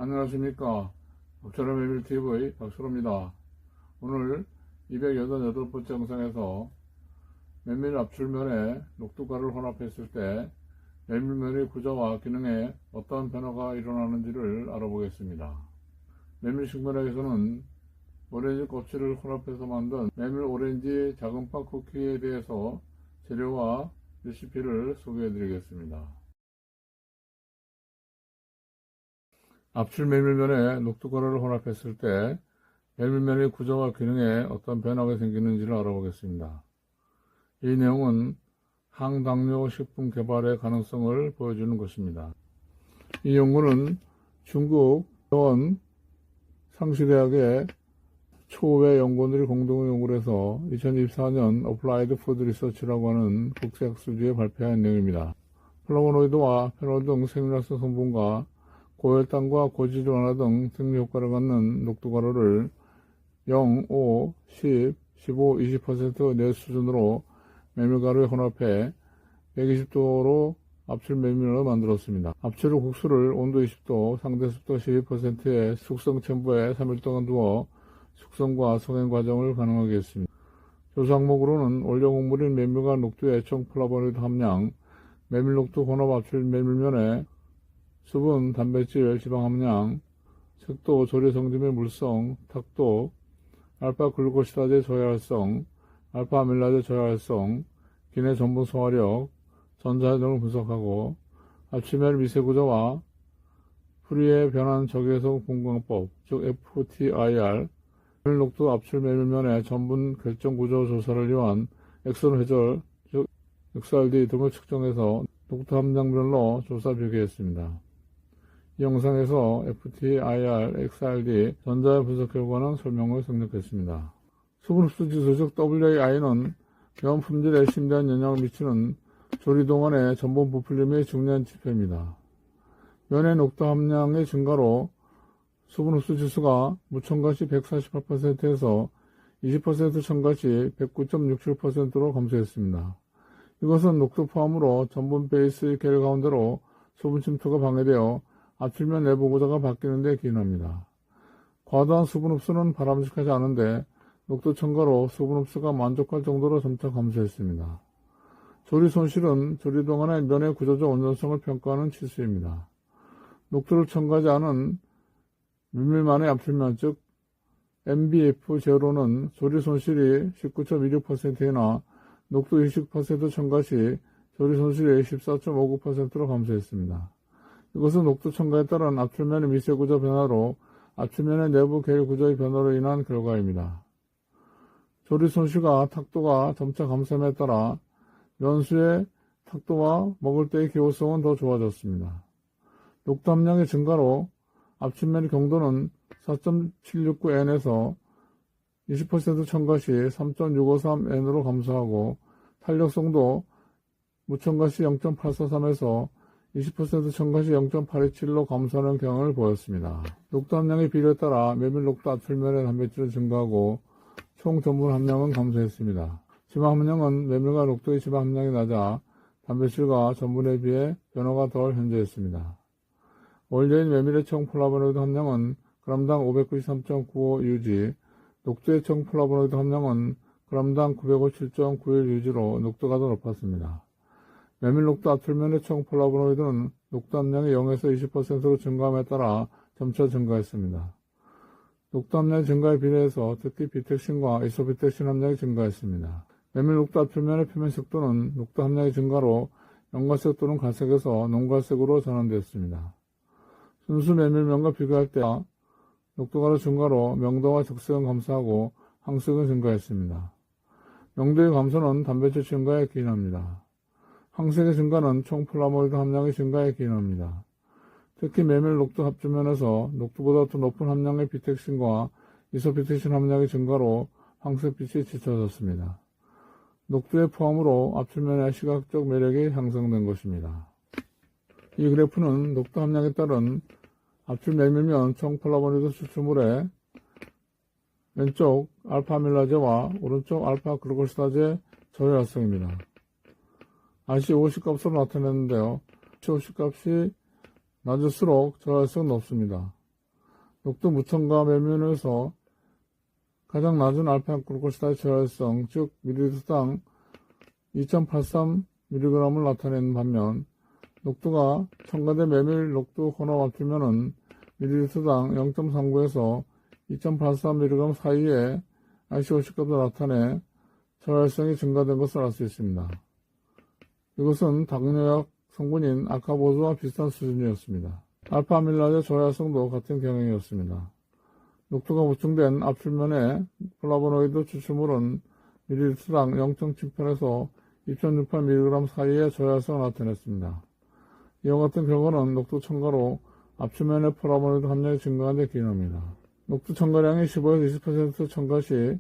안녕하십니까. 박철호 메밀TV 박철호입니다. 오늘 288번째 영상에서 메밀 압출면에 녹두가루를 혼합했을 때 메밀면의 구조와 기능에 어떤 변화가 일어나는지를 알아보겠습니다. 메밀 식물학에서는 오렌지 껍질을 혼합해서 만든 메밀 오렌지 작은빵 쿠키에 대해서 재료와 레시피를 소개해 드리겠습니다. 압출 메밀면에 녹두가루를 혼합했을 때 메밀면의 구조와 기능에 어떤 변화가 생기는지를 알아보겠습니다. 이 내용은 항당뇨 식품 개발의 가능성을 보여주는 것입니다. 이 연구는 중국 대원 상시대학의 초외 연구원들이 공동 연구를 해서 2024년 어플라이드 푸드 리서치라고 하는 국제학술지에 발표한 내용입니다. 플라보노이드와 페놀 등 생물학적 성분과 고혈당과 고지혈 완화 등 생리 효과를 갖는 녹두가루를 0, 5, 10, 15, 20% 내 수준으로 메밀가루에 혼합해 120도로 압출 메밀을 만들었습니다. 압출 후 국수를 온도 20도, 상대 습도 12%의 숙성 챔버에 3일 동안 두어 숙성과 성행 과정을 가능하게 했습니다. 조사 항목으로는 원료 곡물인 메밀과 녹두의 총 플라보노이드 함량, 메밀 녹두 혼합 압출 메밀면에 수분, 단백질, 지방 함량, 색도, 조리 성질의 물성, 탁도, 알파 글루코시다제 저해활성, 알파 아밀라제 저해활성, 기내 전분 소화력, 전자 등을 분석하고 압출면 미세 구조와 프리의 변환 적외선 분광법, 즉 FTIR, 메밀 녹두 압출 메밀면의 전분 결정 구조 조사를 위한 엑선 회절, 즉 XRD 등을 측정해서 녹두 함량별로 조사 비교했습니다. 이 영상에서 FTIR, XRD 전자의 분석 결과는 설명을省略했습니다. 수분 흡수 지수 즉 WAI는 면 품질에 심대한 영향을 미치는 조리 동안의 전분 부풀림의 중요한 지표입니다. 면의 녹두 함량의 증가로 수분 흡수 지수가 무첨가시 148%에서 20% 첨가시 109.67%로 감소했습니다. 이것은 녹두 포함으로 전분 베이스의 계열 가운데로 수분 침투가 방해되어 압출면 내부 구조가 바뀌는 데 기인합니다. 과도한 수분 흡수는 바람직하지 않은데 녹두 첨가로 수분 흡수가 만족할 정도로 점차 감소했습니다. 조리 손실은 조리 동안의 면의 구조적 온전성을 평가하는 치수입니다. 녹두를 첨가하지 않은 메밀만의 압출면 즉 MBF 제로는 조리 손실이 19.26%이나 녹두 20% 첨가 시 조리 손실이 14.59%로 감소했습니다. 이것은 녹두 첨가에 따른 압출면의 미세 구조 변화로 압출면의 내부 계열 구조의 변화로 인한 결과입니다. 조리 손실과 탁도가 점차 감소함에 따라 면수의 탁도와 먹을 때의 기호성은 더 좋아졌습니다. 녹두 함량의 증가로 압출면의 경도는 4.769N에서 20% 첨가 시 3.653N으로 감소하고 탄력성도 무첨가 시 0.843에서 20% 첨가 시 0.827로 감소하는 경향을 보였습니다. 녹두 함량의 비례에 따라 메밀 녹두 압출면의 단백질은 증가하고 총 전분 함량은 감소했습니다. 지방 함량은 메밀과 녹두의 지방 함량이 낮아 단백질과 전분에 비해 변화가 덜 현저했습니다. 원료인 메밀의 총 플라보노이드 함량은 g당 593.95 유지, 녹두의 총 플라보노이드 함량은 g당 957.91 유지로 녹두가 더 높았습니다. 메밀 녹두 압출면의 총 플라보노이드는 녹두 함량이 0에서 20%로 증가함에 따라 점차 증가했습니다. 녹두 함량의 증가에 비례해서 특히 비텍신과 이소비텍신 함량이 증가했습니다. 메밀 녹두 압출면의 표면 색도는 녹두 함량의 증가로 연갈색 또는 갈색에서 농갈색으로 전환되었습니다. 순수 메밀면과 비교할 때 녹두가루 증가로 명도와 적색은 감소하고 항색은 증가했습니다. 명도의 감소는 단백질 증가에 기인합니다. 항색의 증가는 총 플라보노이드 함량의 증가에 기인합니다. 특히 메밀 녹두 합주면에서 녹두보다 더 높은 함량의 비텍신과 이소비텍신 함량의 증가로 황색빛이 짙어졌습니다. 녹두의 포함으로 압출면의 시각적 매력이 향상된 것입니다. 이 그래프는 녹두 함량에 따른 압출 메밀면 총 플라보노이드 추출물의 왼쪽 알파 아밀라제와 오른쪽 알파 글루코시다제 저해활성입니다. RC50 값으로 나타냈는데요. RC50 값이 낮을수록 저해활성은 높습니다. 녹두 무첨가 메밀면에서 가장 낮은 알파글루코시다의 저혈성, 즉 밀리리터당 2.83mg을 나타내는 반면 녹두가 첨가된 메밀 녹두 혼합 합치면은 밀리리터당 0.39에서 2.83mg 사이에 IC50값을 나타내 저혈성이 증가된 것을 알 수 있습니다. 이것은 당뇨약 성분인 아카보즈와 비슷한 수준이었습니다. 알파아밀라제 저혈성도 같은 경향이었습니다. 녹두가 보충된 압출면의 플라보노이드 추출물은 밀리리터당 0.78에서 2.68mg 사이의 저혈성을 나타냈습니다. 이와 같은 결과는 녹두 첨가로 압출면의 플라보노이드 함량이 증가한 데 기인합니다. 녹두 첨가량이 15에서 20% 첨가 시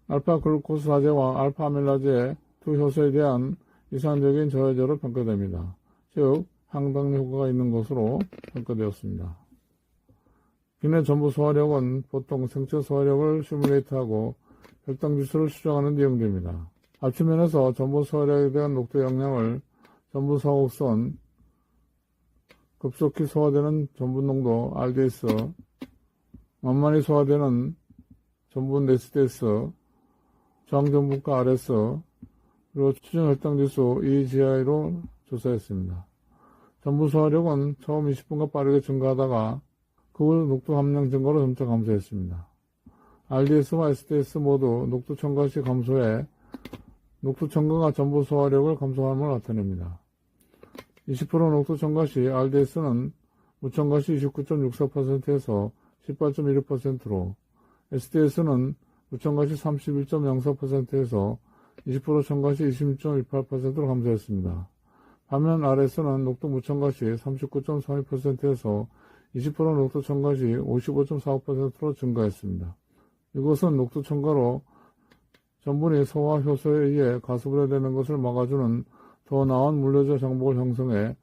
알파글루코스다제와 알파아밀라제 두 효소에 대한 이상적인 저해제로 평가됩니다. 즉 항당뇨 효과가 있는 것으로 평가되었습니다. 기내 전부 소화력은 보통 생체 소화력을 시뮬레이트하고 혈당 지수를 추정하는 데 이용됩니다. 압출면에서 전부 소화력에 대한 녹두 영향을 전부 소화곡선, 급속히 소화되는 전분 농도 RDS, 만만히 소화되는 전분 SDS, 저항전분가 RS, 그리고 추정 혈당지수 EGI로 조사했습니다. 전부 소화력은 처음 20분간 빠르게 증가하다가 그 후 녹두 함량 증가로 점차 감소했습니다. RDS와 SDS 모두 녹두 첨가 시 감소해 녹두 첨가가 전부 소화력을 감소함을 나타냅니다. 20% 녹두 첨가 시 RDS는 무첨가 시 29.64%에서 18.16%로 SDS는 무첨가 시 31.04%에서 20% 첨가 시 26.18%로 감소했습니다. 반면 RS는 녹두 무첨가 시 39.32%에서 20% 녹두 첨가 시 55.45%로 증가했습니다. 이것은 녹두 첨가로 전분이 소화 효소에 의해 가수분해되는 것을 막아주는 더 나은 물리적 장복을 형성해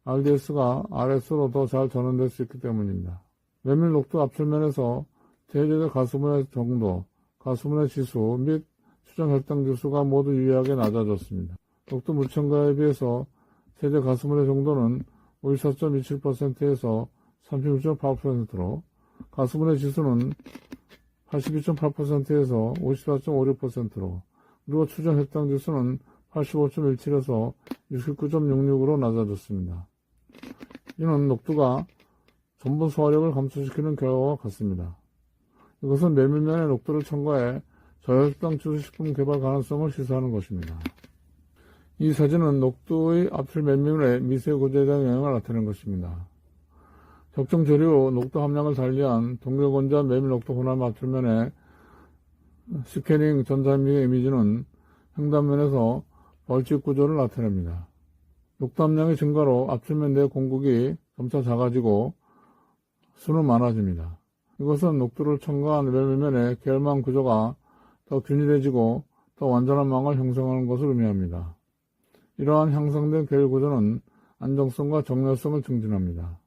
RDS가 RS로 더 잘 전환될 수 있기 때문입니다. 메밀 녹두 압출면에서 제제된 가수분해 정도, 가수분해 지수 및 추정 혈당 지수가 모두 유의하게 낮아졌습니다. 녹두 무첨가에 비해서 세제 가수분해 정도는 54.27%에서 36.8%로 가수분해 지수는 82.8%에서 54.56%로 그리고 추정 혈당 지수는 85.17에서 69.66으로 낮아졌습니다. 이는 녹두가 전분 소화력을 감소시키는 결과와 같습니다. 이것은 메밀면에 녹두를 첨가해 저혈당 주식품 개발 가능성을 시사하는 것입니다. 이 사진은 녹두의 압출 메밀의 미세 구조에 대한 영향을 나타낸 것입니다. 적정 조리 후 녹두 함량을 달리한 동결곤자 메밀 녹두 혼합 압출면의 스캐닝 전자미의 이미지는 횡단면에서 벌집 구조를 나타냅니다. 녹두 함량의 증가로 압출면 내 공국이 점차 작아지고 수는 많아집니다. 이것은 녹두를 첨가한 메밀면의 계열망 구조가 더 균일해지고 더 완전한 망을 형성하는 것을 의미합니다. 이러한 향상된 계열 구조는 안정성과 정렬성을 증진합니다.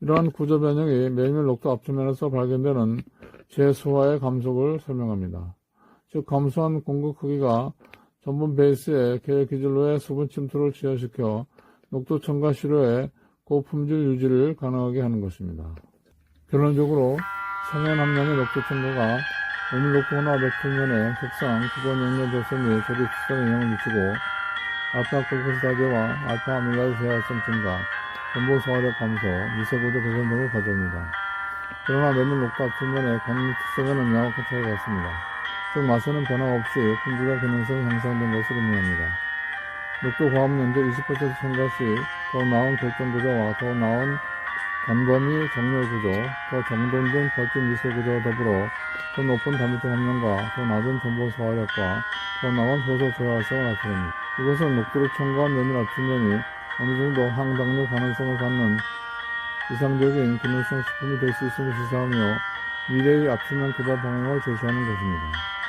이러한 구조 변형이 메밀 녹두 압출면에서 발견되는 재소화의 감속을 설명합니다. 즉 감소한 공급 크기가 전분 베이스의 계열 기질로의 수분 침투를 지연시켜 녹두 첨가 시료의 고품질 유지를 가능하게 하는 것입니다. 결론적으로 성연 함량의 녹두 첨가가 메밀 녹두 혼합 압출면의 색상, 기본 영양 조세 및 조리 특성에 영향을 미치고 알파글루코스다제와 알파아밀라제 저혈성 증가, 전분 소화력 감소, 미세구조 개선 등을 가져옵니다. 그러나 메밀 녹두 압출면의 간리 특성에는 명확한 차이가 있습니다. 즉 맛에는 변화 없이 품질과 기능성이 향상된 것을 의미합니다. 녹두 화합 연제 20% 첨가 시 더 나은 결정 구조와 더 나은 단범위 정렬 구조, 더 정돈된 벌집 미세 구조와 더불어 더 높은 단백질 함량과 더 낮은 전분 소화력과 더 나은 효소 저혈성을 나타냅니다. 이것은 녹두를 첨가한 메밀 압출면이 어느 정도 항당뇨 가능성을 갖는 이상적인 기능성 식품이 될 수 있음을 시사하며 미래의 압출면 개발 방향을 제시하는 것입니다.